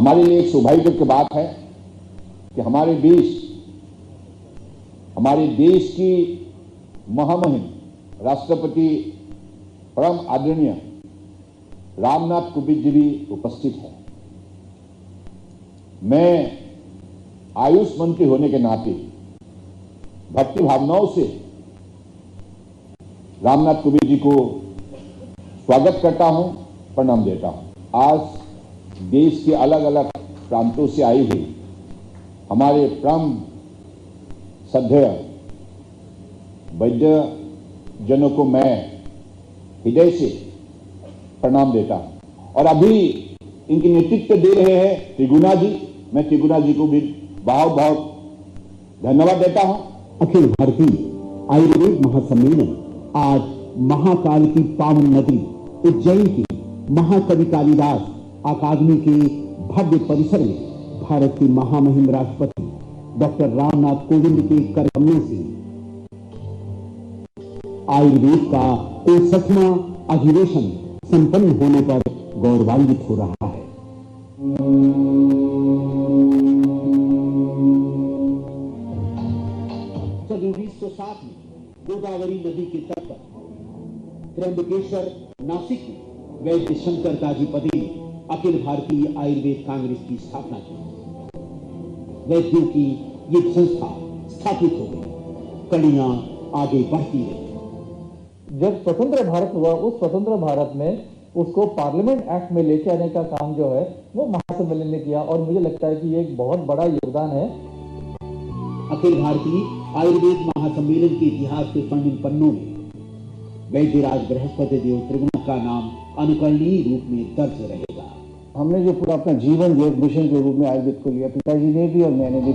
हमारे लिए एक सौभाग्य की बात है कि हमारे देश की महामहिम राष्ट्रपति परम आदरणीय रामनाथ कोविंद जी भी उपस्थित है। मैं आयुष मंत्री होने के नाते भक्ति भावनाओं से रामनाथ कोविंद जी को स्वागत करता हूं, प्रणाम देता हूं। आज देश के अलग अलग प्रांतों से आई हुई हमारे परम श्रद्धेय वैद्य जनों को मैं हृदय से प्रणाम देता हूं। और अभी इनकी नेतृत्व दे रहे हैं त्रिगुणा जी, मैं त्रिगुणा जी को भी बहुत बहुत धन्यवाद देता हूं। अखिल भारतीय आयुर्वेद महासम्मेलन आज महाकाल की पावन नगरी उज्जैन की महाकवि कालिदास अकादमी के भव्य परिसर में भारत के महामहिम राष्ट्रपति डॉक्टर रामनाथ कोविंद के करकमलों से आयुर्वेद का 61वां अधिवेशन संपन्न होने पर गौरवान्वित हो रहा है। सन 1907 में गोदावरी नदी के तट पर त्र्यंबकेश्वर नासिक में वैद्य शंकर काजीपति ने अखिल भारतीय आयुर्वेद कांग्रेस की स्थापना की। वैद्यों की ये संस्था स्थापित हो गई, कड़ियां आगे बढ़ती रही। जब स्वतंत्र भारत हुआ, उस स्वतंत्र भारत में उसको पार्लियामेंट एक्ट में लेके आने का काम जो है वो महासम्मेलन ने किया, और मुझे लगता है कि ये एक बहुत बड़ा योगदान है। अखिल भारतीय आयुर्वेद महासम्मेलन के इतिहास के स्वर्णिम पन्नों में वैद्यराज बृहस्पति देव त्रिगुणा का नाम अनुकरणीय रूप में दर्ज रहेगा। हमने जो पूरा अपना जीवन योग मिशन के रूप में आयुर्वेद को लिया, पिताजी ने भी और मैंने भी।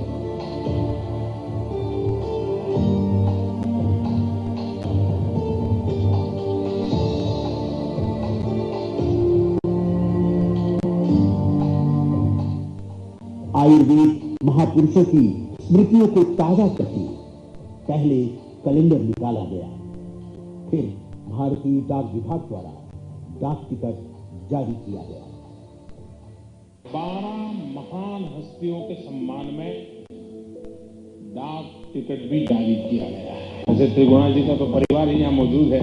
आयुर्वेद महापुरुषों की स्मृतियों को ताजा करके पहले कैलेंडर निकाला गया, फिर भारतीय डाक विभाग द्वारा डाक टिकट जारी किया गया। 12 महान हस्तियों के सम्मान में डाक टिकट भी जारी किया गया है। वैसे त्रिगुणा जी का तो परिवार ही यहाँ मौजूद है।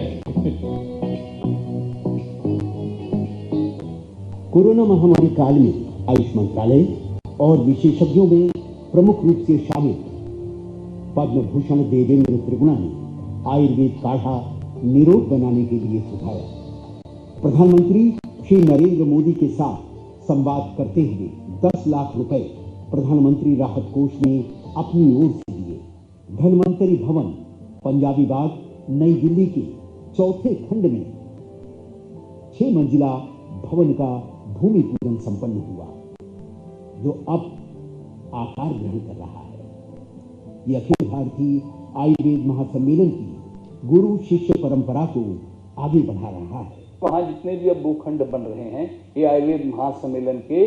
कोरोना महामारी काल में आयुष मंत्रालय और विशेषज्ञों में प्रमुख रूप से शामिल पद्म भूषण देवेंद्र त्रिगुणा ने आयुर्वेद काढ़ा निरोग बनाने के लिए सुझाया। प्रधानमंत्री श्री नरेंद्र मोदी के साथ संवाद करते हुए 10 लाख रुपए प्रधानमंत्री राहत कोष में अपनी ओर से दिए। धन्वंतरी भवन पंजाबी बाग नई दिल्ली के चौथे खंड में 6 मंजिला भवन का भूमि पूजन संपन्न हुआ, जो अब आकार ग्रहण कर रहा है। यह अखिल भारतीय आयुर्वेद महासम्मेलन की गुरु शिष्य परंपरा को आगे बढ़ा रहा है। वहां जितने भी अब भूखंड बन रहे हैं, ये आयुर्वेद महासम्मेलन के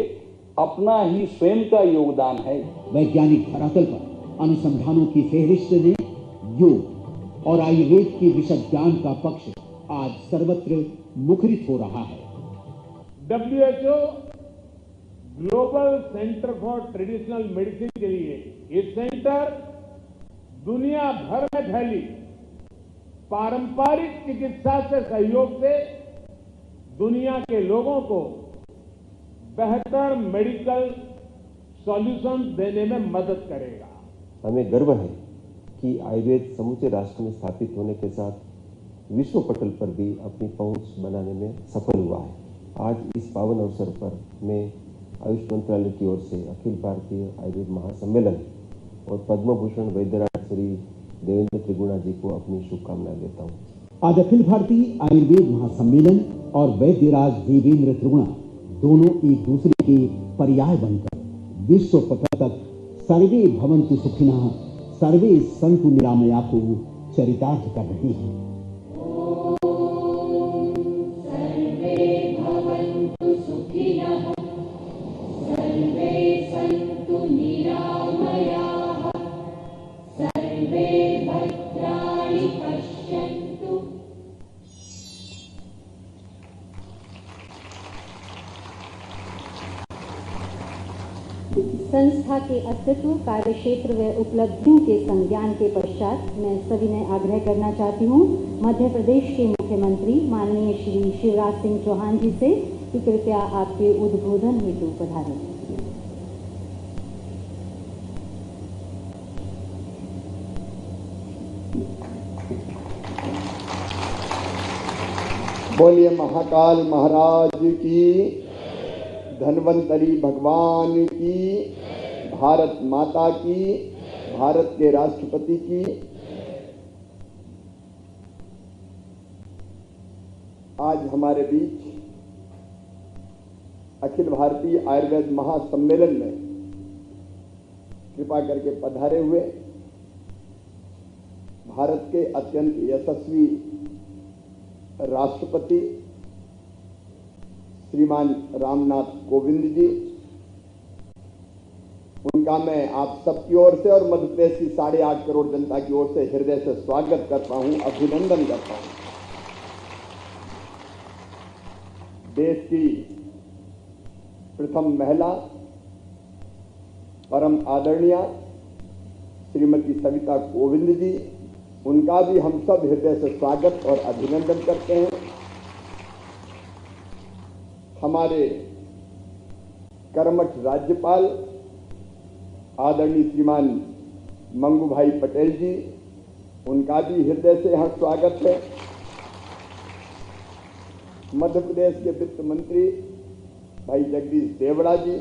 अपना ही स्वयं का योगदान है। वैज्ञानिक धरातल पर अनुसंधानों की फेहरिस्त ने योग और आयुर्वेद के विशद ज्ञान का पक्ष आज सर्वत्र मुखरित हो रहा है। WHO global centre for traditional medicine के लिए ये सेंटर दुनिया भर में फैली पारंपरिक चिकित्सा से सहयोग से दुनिया के लोगों को बेहतर मेडिकल सॉल्यूशन देने में मदद करेगा। हमें गर्व है कि आयुर्वेद समूचे राष्ट्र में स्थापित होने के साथ विश्व पटल पर भी अपनी पहुंच बनाने में सफल हुआ है। आज इस पावन अवसर पर मैं आयुष मंत्रालय की ओर से अखिल भारतीय आयुर्वेद महासम्मेलन और पद्म भूषण वैद्यराज श्री देवेंद्र त्रिगुणा जी को अपनी शुभकामनाएं देता हूँ। आज अखिल भारतीय आयुर्वेद महासम्मेलन और वैद्यराज देवेंद्र त्रिगुणा दोनों एक दूसरे के पर्याय बनकर विश्व पटल तक सर्वे भवन्तु सुखिनः सर्वे सन्तु निरामया को चरितार्थ कर रहे हैं। संस्था के अस्तित्व, कार्यक्षेत्र व उपलब्धियों के संज्ञान के पश्चात मैं सविनय आग्रह करना चाहती हूँ मध्य प्रदेश के मुख्यमंत्री माननीय श्री शिवराज सिंह चौहान जी से कि कृपया आपके उद्बोधन हेतु पधारें। बोलिए महाकाल महाराज की, धन्वंतरी भगवान की, भारत माता की, भारत के राष्ट्रपति की। आज हमारे बीच अखिल भारतीय आयुर्वेद महासम्मेलन में कृपा करके पधारे हुए भारत के अत्यंत यशस्वी राष्ट्रपति श्रीमान रामनाथ कोविंद जी, उनका मैं आप सबकी ओर से और मध्य प्रदेश की 8.5 करोड़ जनता की ओर से हृदय से स्वागत करता हूं, अभिनंदन करता हूं। देश की प्रथम महिला परम आदरणीय श्रीमती सविता कोविंद जी, उनका भी हम सब हृदय से स्वागत और अभिनंदन करते हैं। हमारे कर्मठ राज्यपाल आदरणीय श्रीमान मंगू भाई पटेल जी, उनका भी हृदय से यहाँ स्वागत है। मध्य प्रदेश के वित्त मंत्री भाई जगदीश देवड़ा जी,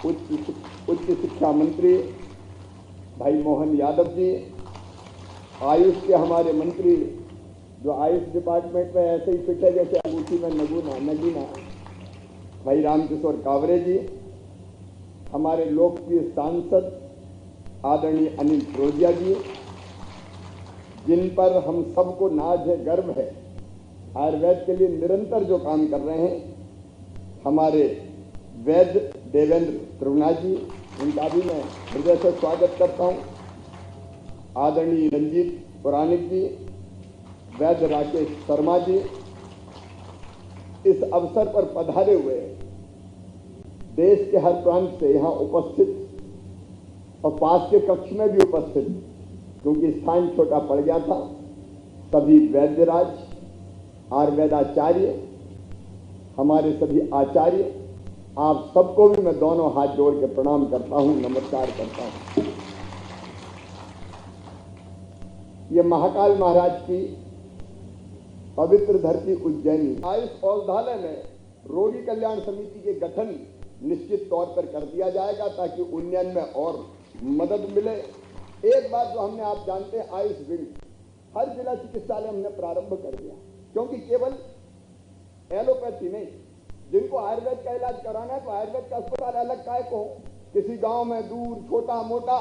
उच्च शिक्षा मंत्री भाई मोहन यादव जी, आयुष के हमारे मंत्री जो आयुष डिपार्टमेंट में ऐसे ही फिट है जैसे अंगूठी में नगीना भाई रामकिशोर कावरे जी, हमारे लोकप्रिय सांसद आदरणीय अनिल फिरोजिया जी, जिन पर हम सबको नाज है, गर्व है, आयुर्वेद के लिए निरंतर जो काम कर रहे हैं, हमारे वैद्य देवेंद्र त्रिगुणा जी, उनका भी मैं हृदय से स्वागत करता हूं। आदरणीय रंजीत पुराणिक जी, वैद्य राकेश शर्मा जी, इस अवसर पर पधारे हुए देश के हर प्रांत से यहाँ उपस्थित और पास के कक्ष में भी उपस्थित, क्योंकि स्थान छोटा पड़ गया था, सभी वैद्यराज, आयुर्वेदाचार्य, हमारे सभी आचार्य, आप सबको भी मैं दोनों हाथ जोड़ के प्रणाम करता हूं, नमस्कार करता हूं। ये महाकाल महाराज की पवित्र धरती उज्जैनी, आयुष औषधालय में रोगी कल्याण समिति के गठन निश्चित तौर पर कर दिया जाएगा ताकि उन्नयन में और मदद मिले। एक बात जो हमने, आप जानते हैं, आयुष विंग हर जिला चिकित्सालय हमने प्रारंभ कर दिया, क्योंकि केवल एलोपैथी नहीं, जिनको आयुर्वेद का इलाज कराना है तो आयुर्वेद का अस्पताल अलग काय को, किसी गांव में दूर छोटा मोटा,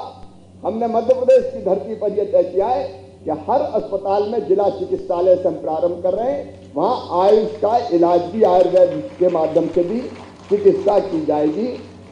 हमने मध्य प्रदेश की धरती पर यह तय किया है कि हर अस्पताल में जिला चिकित्सालय से हम प्रारंभ कर रहे हैं, वहां आयुष का इलाज भी आयुर्वेद के माध्यम से भी चिकित्सा की जाएगी।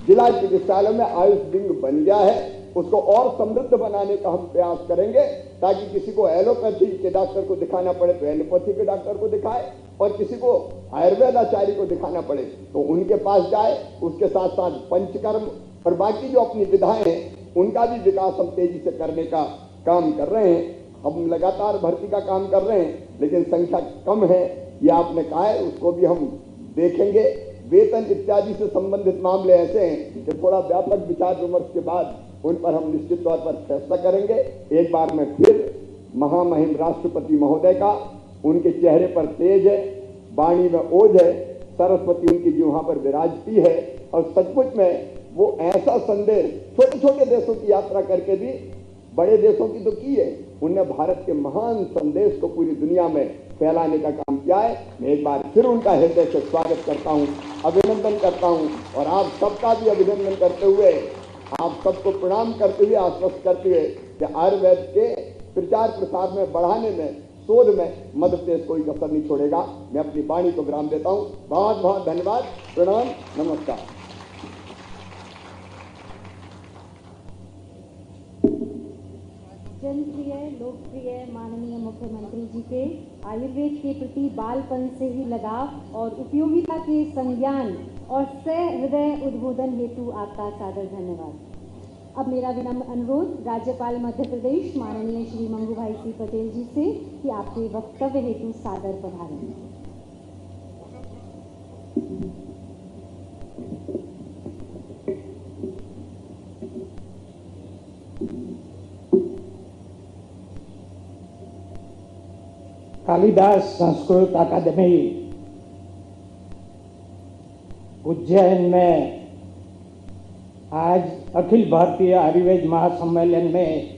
जिला चिकित्सालय में आयुष विंग बन गया है, उसको और समृद्ध बनाने का हम प्रयास करेंगे ताकि किसी को एलोपैथी के डॉक्टर को दिखाना पड़े तो एलोपैथी के डॉक्टर को दिखाए, और किसी को आयुर्वेद आचार्य को दिखाना पड़े तो उनके पास जाए। उसके साथ साथ पंचकर्म और बाकी जो अपनी विधाएं हैं उनका भी विकास हम तेजी से करने का काम कर रहे हैं। हम लगातार भर्ती का काम कर रहे हैं, लेकिन संख्या कम है, ये आपने कहा है, उसको भी हम देखेंगे। वेतन इत्यादि से संबंधित मामले ऐसे हैं कि थोड़ा व्यापक विचार विमर्श के बाद उन पर हम निश्चित तौर पर फैसला करेंगे। एक बार मैं फिर महामहिम राष्ट्रपति महोदय का, उनके चेहरे पर तेज है, वाणी में ओज है, सरस्वती उनकी जिह्वा पर विराजती है, और सचमुच में वो ऐसा संदेश छोटे छोटे देशों की यात्रा करके भी, बड़े देशों की तो की है, उनने भारत के महान संदेश को पूरी दुनिया में फैलाने का काम किया है। मैं एक बार फिर उनका हृदय से स्वागत करता हूं, अभिनंदन करता हूं, और आप सबका भी अभिनंदन करते हुए, आप सबको प्रणाम करते हुए, आश्वस्त करते हुए कि आयुर्वेद के प्रचार प्रसार में, बढ़ाने में, शोध में मध्य प्रदेश कोई कसर नहीं छोड़ेगा। मैं अपनी वाणी को विराम देता हूं। बहुत बहुत धन्यवाद, प्रणाम, नमस्कार। जन जनप्रिय लोकप्रिय माननीय मुख्यमंत्री जी के आयुर्वेद के प्रति बालपन से ही लगाव और उपयोगिता के संज्ञान और सहृदय उद्बोधन हेतु आपका सादर धन्यवाद। अब मेरा विनम्र अनुरोध राज्यपाल मध्य प्रदेश माननीय श्री मंगू भाई सी पटेल जी से कि आपके वक्तव्य हेतु सादर पधारें। कालिदास संस्कृत अकादमी उज्जैन में आज अखिल भारतीय आयुर्वेद महासम्मेलन में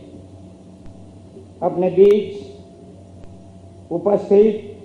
अपने बीच उपस्थित